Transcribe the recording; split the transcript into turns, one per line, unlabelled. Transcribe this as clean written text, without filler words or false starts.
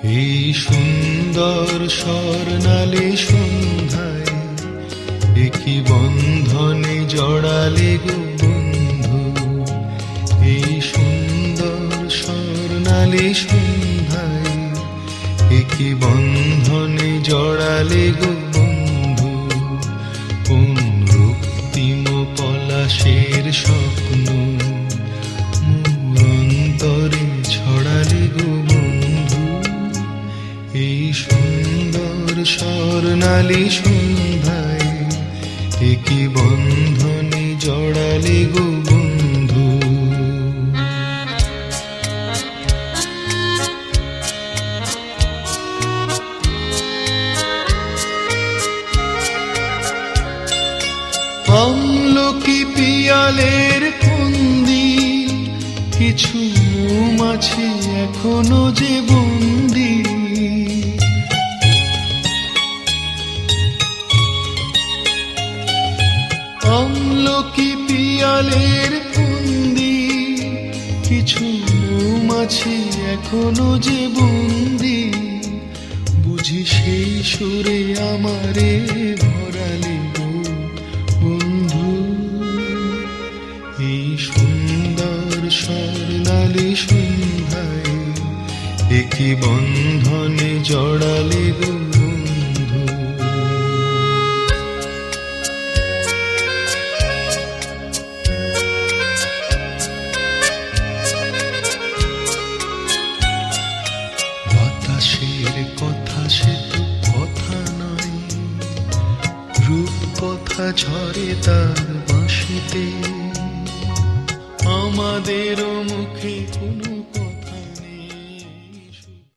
এই সুন্দর স্বর্ণালী সন্ধ্যায় একই বন্ধনে জড়ালে গো বন্ধু। এই সুন্দর স্বর্ণালী সন্ধ্যায় একই বন্ধনে জড়ালে গো বন্ধু। কোন রক্তিম পলাশের স্বপ্ন মোর অন্তরে ছড়ালে গো বন্ধু। এই সুন্দর স্বর্ণালী সন্ধ্যায় একই বন্ধনে জড়ালে গো বন্ধু। আমলকি পিয়ালের ফন্দি কিছু মৌমাছি এখনো যে বন্দি। আমলকি পিয়ালের ফন্দি কিছু মৌমাছি এখনো যে বন্দি। বুঝি সেই সুরে আমারে ভরালে গো বন্ধু। এই সুন্দর স্বর্ণালী সন্ধ্যায় একই বন্ধনে জড়ালে গো বন্ধু। বাতাসের কথা সে তো কথা নয়, রূপ কথা ঝরে তার বাঁশিতে। আমাদেরও মুখে কোন